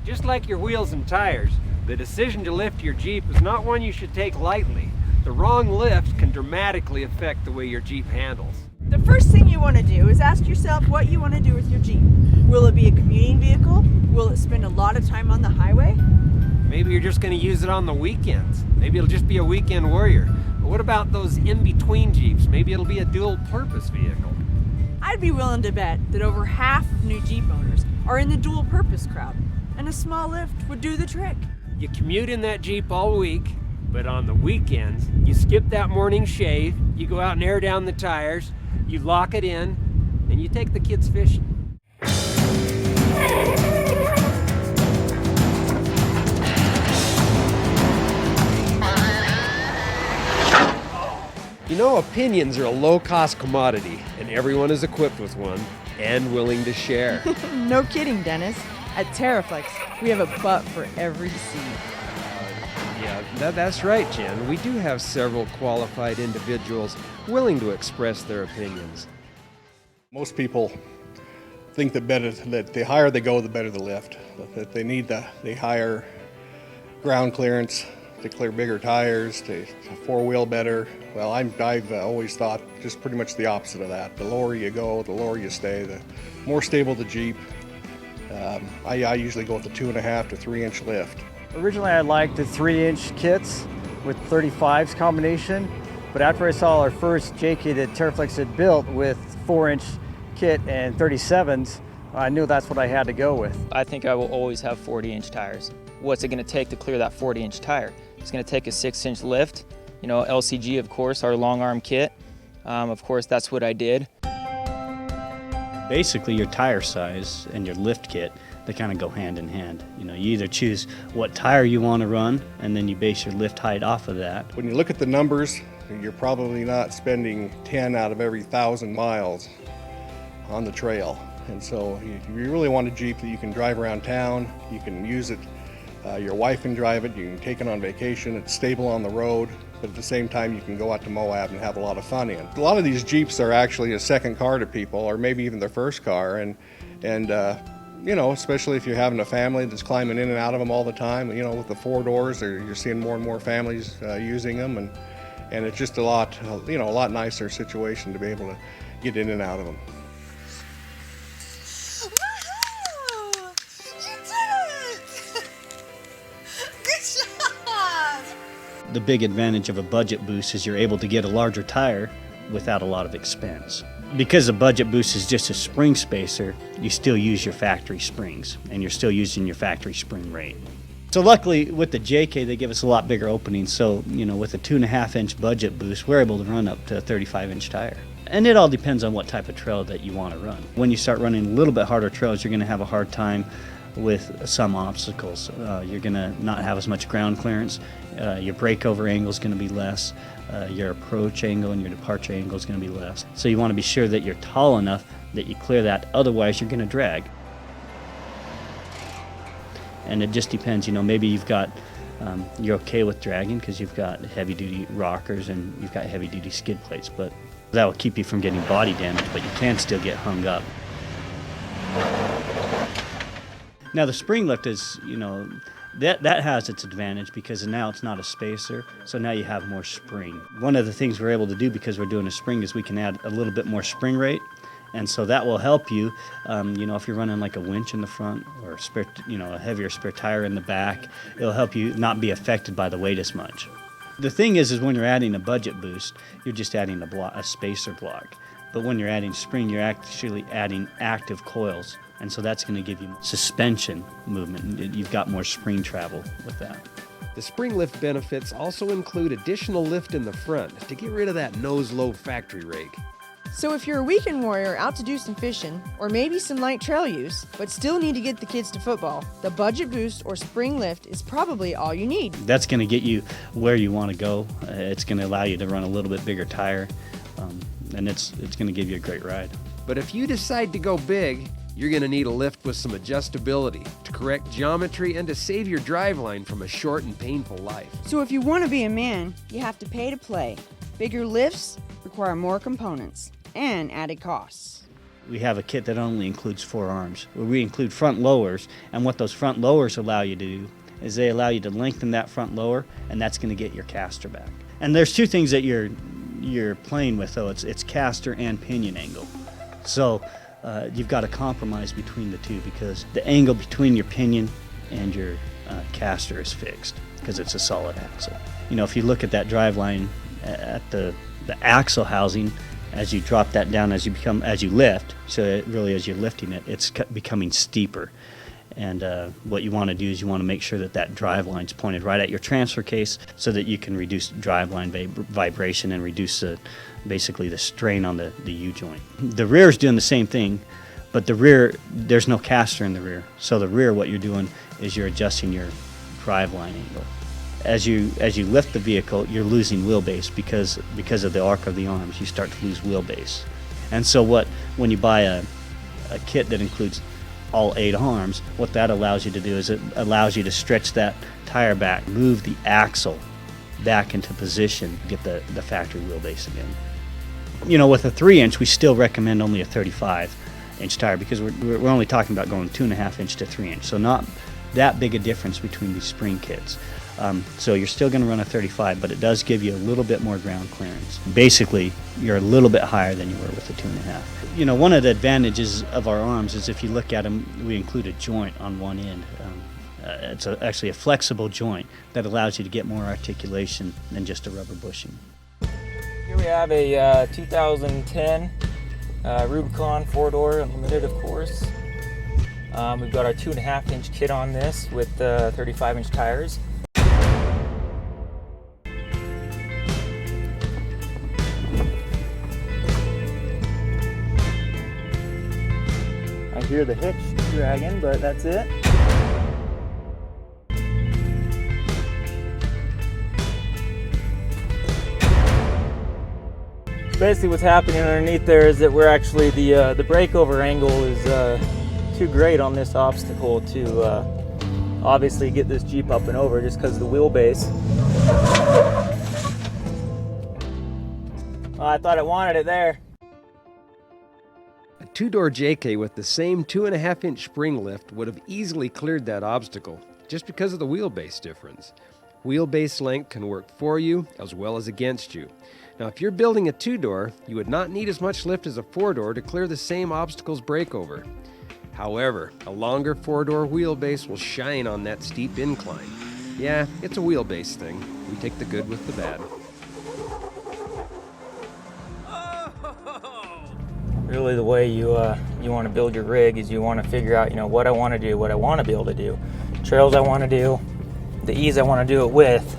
Just like your wheels and tires, the decision to lift your Jeep is not one you should take lightly. The wrong lift can dramatically affect the way your Jeep handles. The first thing you want to do is ask yourself what you want to do with your Jeep. Will it be a commuting vehicle? Will it spend a lot of time on the highway? Maybe you're just going to use it on the weekends. Maybe it'll just be a weekend warrior. But what about those in-between Jeeps? Maybe it'll be a dual-purpose vehicle. I'd be willing to bet that over half of new Jeep owners are in the dual-purpose crowd, and a small lift would do the trick. You commute in that Jeep all week, but on the weekends, you skip that morning shave, you go out and air down the tires, you lock it in, and you take the kids fishing. You know, opinions are a low-cost commodity, and everyone is equipped with one and willing to share. No kidding, Dennis. At TeraFlex, we have a butt for every seat. Yeah, that's right, Jen. We do have several qualified individuals willing to express their opinions. Most people think that the higher they go, the better the lift. That they need the higher ground clearance to clear bigger tires, to four-wheel better. Well, I've always thought just pretty much the opposite of that. The lower you go, the lower you stay, the more stable the Jeep. I usually go with the 2.5 to 3 inch lift. Originally I liked the 3-inch kits with 35s combination, but after I saw our first JK that TeraFlex had built with 4-inch kit and 37s, I knew that's what I had to go with. I think I will always have 40-inch tires. What's it going to take to clear that 40-inch tire? It's going to take a 6-inch lift, you know, LCG, of course, our long arm kit. Of course, that's what I did. Basically, your tire size and your lift kit, they kind of go hand in hand. You know, you either choose what tire you want to run, and then you base your lift height off of that. When you look at the numbers, you're probably not spending 10 out of every 1,000 miles on the trail. And so you really want a Jeep that you can drive around town, you can use it, your wife can drive it, you can take it on vacation, it's stable on the road, but at the same time you can go out to Moab and have a lot of fun in. A lot of these Jeeps are actually a second car to people, or maybe even their first car, and you know, especially if you're having a family that's climbing in and out of them all the time. You know, with the 4 doors, you're seeing more and more families using them, and it's just a lot nicer situation to be able to get in and out of them. Woohoo! You did it! Good job! The big advantage of a budget boost is you're able to get a larger tire without a lot of expense. Because a budget boost is just a spring spacer, you still use your factory springs, and you're still using your factory spring rate. So luckily with the JK, they give us a lot bigger openings. So, you know, with a 2.5-inch budget boost, we're able to run up to a 35-inch tire. And it all depends on what type of trail that you want to run. When you start running a little bit harder trails, you're going to have a hard time with some obstacles. You're going to not have as much ground clearance. Your breakover angle is going to be less. Your approach angle and your departure angle is going to be less. So you want to be sure that you're tall enough that you clear that, otherwise you're going to drag. And it just depends, you know, maybe you've got, you're okay with dragging because you've got heavy duty rockers and you've got heavy duty skid plates, but that will keep you from getting body damage, but you can still get hung up. Now the spring lift is, you know, that has its advantage because now it's not a spacer, so now you have more spring. One of the things we're able to do because we're doing a spring is we can add a little bit more spring rate, and so that will help you, you know, if you're running like a winch in the front or a spare, you know, a heavier spare tire in the back, it'll help you not be affected by the weight as much. The thing is when you're adding a budget boost, you're just adding a spacer block. But when you're adding spring, you're actually adding active coils. And so that's going to give you suspension movement. You've got more spring travel with that. The spring lift benefits also include additional lift in the front to get rid of that nose-low factory rake. So if you're a weekend warrior out to do some fishing, or maybe some light trail use, but still need to get the kids to football, the budget boost or spring lift is probably all you need. That's going to get you where you want to go. It's going to allow you to run a little bit bigger tire, and it's going to give you a great ride. But if you decide to go big, you're going to need a lift with some adjustability to correct geometry and to save your driveline from a short and painful life. So if you want to be a man, you have to pay to play. Bigger lifts require more components and added costs. We have a kit that only includes 4 arms, where we include front lowers, and what those front lowers allow you to do is they allow you to lengthen that front lower, and that's going to get your caster back. And there's 2 things that you're playing with, though. It's caster and pinion angle. So you've got to compromise between the 2, because the angle between your pinion and your caster is fixed, because it's a solid axle. You know, if you look at that drive line at the axle housing, as you drop that down, as you lift, so as you're lifting it, it's becoming steeper. And what you want to do is you want to make sure that drive line's pointed right at your transfer case, so that you can reduce drive line vibration and reduce basically the strain on the U-joint. The rear is doing the same thing, but the rear, there's no caster in the rear. So the rear, what you're doing is you're adjusting your drive line angle. As you lift the vehicle, you're losing wheelbase because of the arc of the arms. You start to lose wheelbase. And so when you buy a kit that includes all 8 arms, what that allows you to do is it allows you to stretch that tire back, move the axle back into position, get the factory wheelbase again. You know, with a 3-inch, we still recommend only a 35-inch tire, because we're only talking about going 2.5-inch to 3-inch. So not that big a difference between these spring kits. So you're still going to run a 35, but it does give you a little bit more ground clearance. Basically, you're a little bit higher than you were with the 2.5. You know, one of the advantages of our arms is, if you look at them, we include a joint on one end. It's actually a flexible joint that allows you to get more articulation than just a rubber bushing. Here we have a 2010 Rubicon 4-door Unlimited, of course. We've got our 2.5-inch kit on this with 35-inch tires. I hear the hitch dragging, but that's it. Basically what's happening underneath there is that we're actually, the breakover angle is too great on this obstacle to obviously get this Jeep up and over, just because of the wheelbase. Oh, I thought it wanted it there. A 2-door JK with the same 2.5-inch spring lift would have easily cleared that obstacle, just because of the wheelbase difference. Wheelbase length can work for you as well as against you. Now, if you're building a 2-door, you would not need as much lift as a 4-door to clear the same obstacle's breakover. However, a longer 4-door wheelbase will shine on that steep incline. Yeah, it's a wheelbase thing. We take the good with the bad. Really, the way you want to build your rig is you want to figure out, what I want to do, what I want to be able to do, trails I want to do, the ease I want to do it with,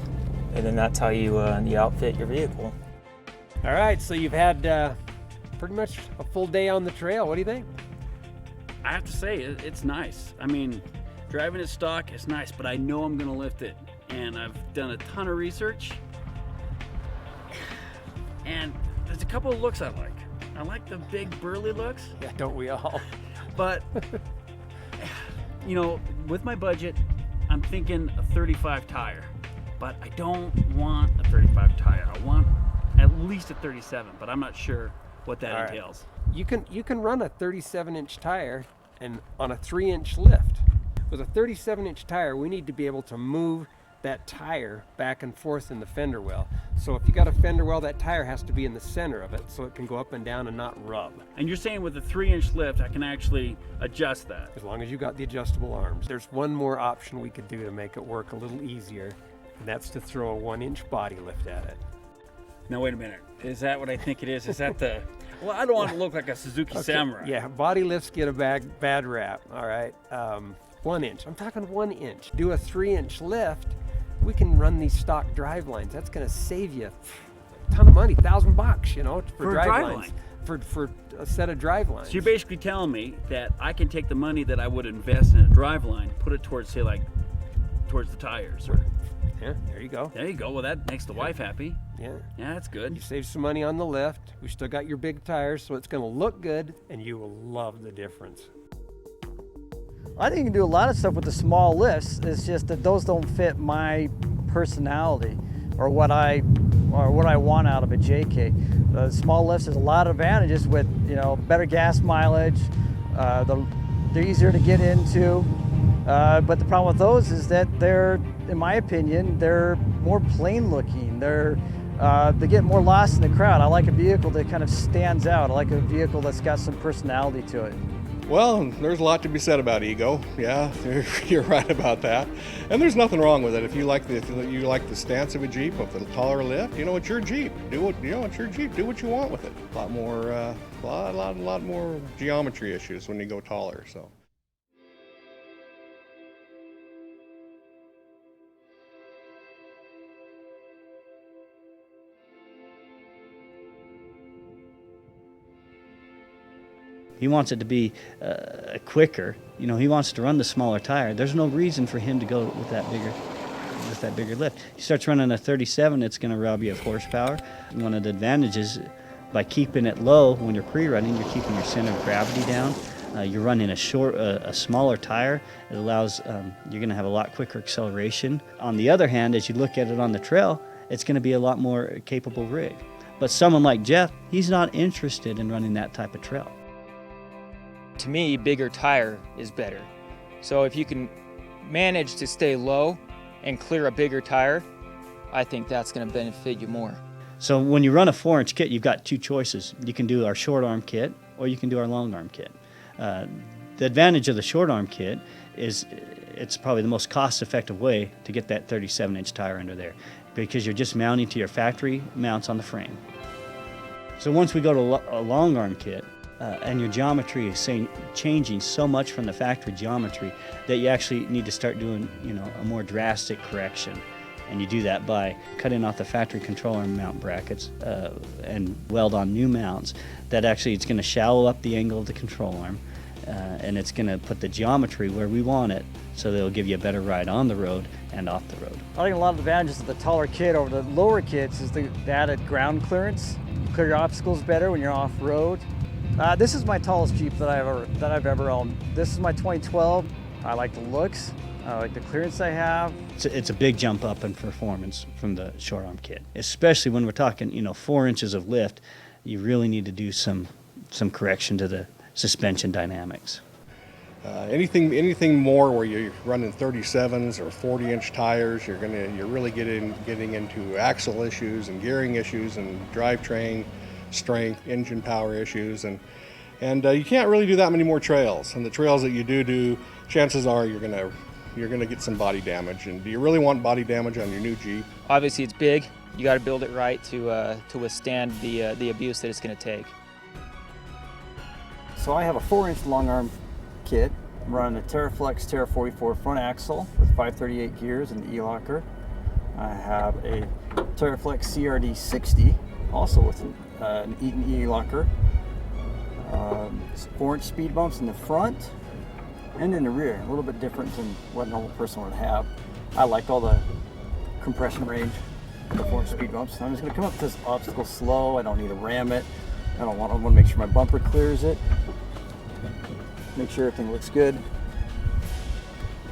and then that's how you outfit your vehicle. All right, so you've had pretty much a full day on the trail. What do you think? I have to say, it's nice. I mean, driving it stock is nice, but I know I'm gonna lift it. And I've done a ton of research. And there's a couple of looks I like. I like the big burly looks. Yeah, don't we all? But, with my budget, I'm thinking a 35 tire. But I don't want a 35 tire. I want at least a 37, but I'm not sure what that entails. You can run a 37-inch tire and on a 3-inch lift. With a 37-inch tire, we need to be able to move that tire back and forth in the fender well. So if you got a fender well, that tire has to be in the center of it so it can go up and down and not rub. And you're saying with a 3-inch lift, I can actually adjust that? As long as you got the adjustable arms. There's one more option we could do to make it work a little easier, and that's to throw a 1-inch body lift at it. Now wait a minute, is that what I think it is? Is that the, well, I don't want to look like a Suzuki Samurai. Yeah, body lifts get a bad rap, all right? 1 inch, I'm talking 1 inch. Do a 3-inch lift, we can run these stock drive lines. That's gonna save you a ton of money, $1,000, for drive lines. For a set of drive lines. So you're basically telling me that I can take the money that I would invest in a drive line, put it towards, say, like, towards the tires, or... Yeah, there you go. There you go. Well, that makes the wife happy. Yeah. Yeah, that's good. You save some money on the lift. We still got your big tires, so it's going to look good, and you will love the difference. I think you can do a lot of stuff with the small lifts. It's just that those don't fit my personality or what I or what I want out of a JK. The small lifts has a lot of advantages with, better gas mileage. They're easier to get into. But the problem with those is that they're, in my opinion, they're more plain looking. They get more lost in the crowd. I like a vehicle that kind of stands out. I like a vehicle that's got some personality to it. Well, there's a lot to be said about ego. Yeah, you're right about that. And there's nothing wrong with it. If you like the stance of a Jeep with a taller lift, it's your Jeep. It's your Jeep. Do what you want with it. A lot more geometry issues when you go taller. So. He wants it to be quicker. He wants to run the smaller tire. There's no reason for him to go with that bigger lift. He starts running a 37, it's going to rob you of horsepower. One of the advantages, by keeping it low when you're pre-running, you're keeping your center of gravity down. You're running a smaller tire. It allows, you're going to have a lot quicker acceleration. On the other hand, as you look at it on the trail, it's going to be a lot more capable rig. But someone like Jeff, he's not interested in running that type of trail. To me, bigger tire is better. So if you can manage to stay low and clear a bigger tire, I think that's going to benefit you more. So when you run a 4-inch kit, you've got two choices. You can do our short arm kit or you can do our long arm kit. The advantage of the short arm kit is it's probably the most cost-effective way to get that 37-inch tire under there, because you're just mounting to your factory mounts on the frame. So once we go to a long arm kit, and your geometry is changing so much from the factory geometry that you actually need to start doing, a more drastic correction. And you do that by cutting off the factory control arm mount brackets and weld on new mounts. That actually, it's going to shallow up the angle of the control arm, and it's going to put the geometry where we want it, so that it'll give you a better ride on the road and off the road. I think a lot of the advantages of the taller kit over the lower kits is the added ground clearance. You clear your obstacles better when you're off-road. This is my tallest Jeep that I've ever owned. This is my 2012. I like the looks. I like the clearance I have. It's a big jump up in performance from the short arm kit, especially when we're talking 4 inches of lift. You really need to do some correction to the suspension dynamics. Anything more where you're running 37s or 40-inch tires, you're really getting into axle issues and gearing issues and drivetrain strength, engine power issues, and you can't really do that many more trails. And the trails that you do, chances are you're gonna get some body damage. And do you really want body damage on your new Jeep? Obviously, it's big. You got to build it right to withstand the abuse that it's going to take. So I have a 4-inch long arm kit. I'm running a TeraFlex Terra 44 front axle with 538 gears and the E-locker. I have a TeraFlex CRD 60, also with an Eaton E-locker. 4-inch speed bumps in the front and in the rear, a little bit different than what a normal person would have. I liked all the compression range of the 4-inch speed bumps. I'm just going to come up to this obstacle slow. I don't need to ram it. I want to make sure my bumper clears it. Make sure everything looks good.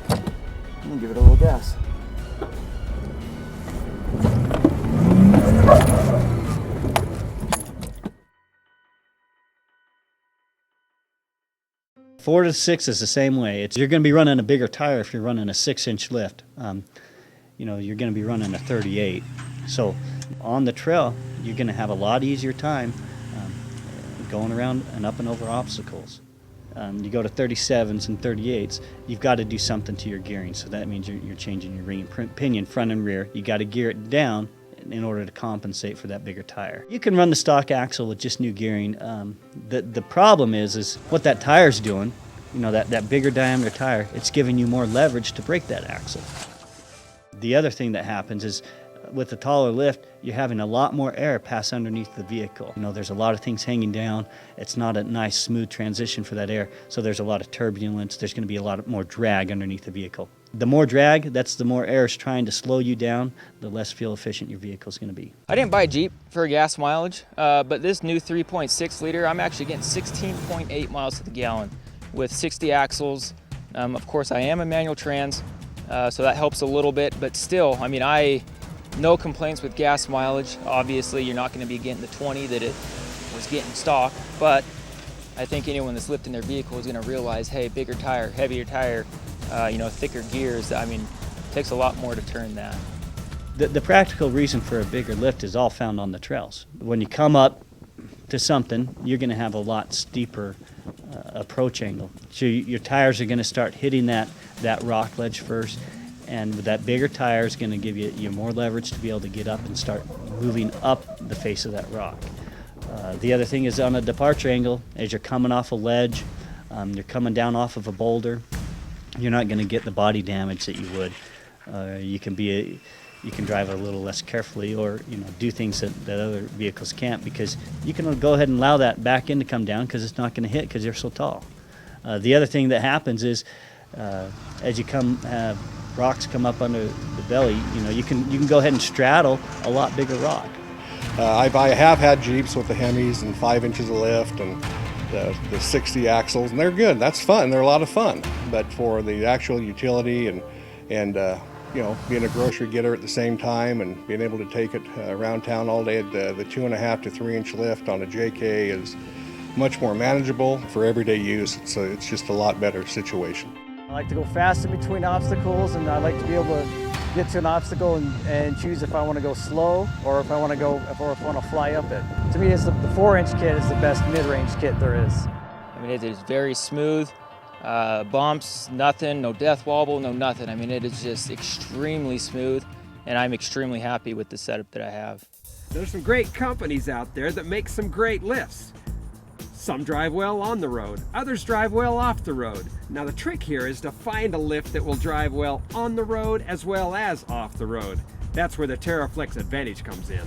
And then give it a little gas. Four to six is the same way. You're going to be running a bigger tire if you're running a 6-inch lift. You're going to be running a 38. So on the trail, you're going to have a lot easier time going around and up and over obstacles. You go to 37s and 38s, you've got to do something to your gearing. So that means you're changing your ring pinion front and rear. You got to gear it down in order to compensate for that bigger tire. You can run the stock axle with just new gearing. The problem is what that tire's doing, that bigger diameter tire, it's giving you more leverage to brake that axle. The other thing that happens is with the taller lift, you're having a lot more air pass underneath the vehicle. There's a lot of things hanging down. It's not a nice, smooth transition for that air, so there's a lot of turbulence. There's going to be a lot more drag underneath the vehicle. The more drag, that's the more air is trying to slow you down, the less fuel efficient your vehicle is going to be. I didn't buy a Jeep for gas mileage, but this new 3.6 liter, I'm actually getting 16.8 miles to the gallon with 60 axles. Of course, I am a manual trans, so that helps a little bit, but still, No complaints with gas mileage. Obviously, you're not going to be getting the 20 that it was getting stock, but I think anyone that's lifting their vehicle is going to realize, hey, bigger tire, heavier tire, thicker gears. I mean, it takes a lot more to turn that. The practical reason for a bigger lift is all found on the trails. When you come up to something, you're going to have a lot steeper approach angle. So your tires are going to start hitting that rock ledge first, and with that bigger tire is going to give you more leverage to be able to get up and start moving up the face of that rock. The other thing is on a departure angle, as you're coming off a ledge, you're coming down off of a boulder, you're not going to get the body damage that you would. You can drive a little less carefully, or do things that other vehicles can't, because you can go ahead and allow that back end to come down because it's not going to hit because you're so tall. The other thing that happens is as you have rocks come up under the belly, you can go ahead and straddle a lot bigger rock. I have had Jeeps with the Hemis and 5 inches of lift and the 60 axles, and they're good. That's fun. They're a lot of fun. But for the actual utility and being a grocery getter at the same time and being able to take it around town all day, the 2.5 to 3 inch lift on a JK is much more manageable for everyday use. It's just a lot better situation. I like to go fast in between obstacles, and I like to be able to get to an obstacle and choose if I want to go slow or if I want to fly up it. To me, the 4-inch kit is the best mid-range kit there is. I mean, it is very smooth. Bumps, nothing, no death wobble, no nothing. I mean, it is just extremely smooth, and I'm extremely happy with the setup that I have. There's some great companies out there that make some great lifts. Some drive well on the road, others drive well off the road. Now the trick here is to find a lift that will drive well on the road as well as off the road. That's where the TeraFlex Advantage comes in.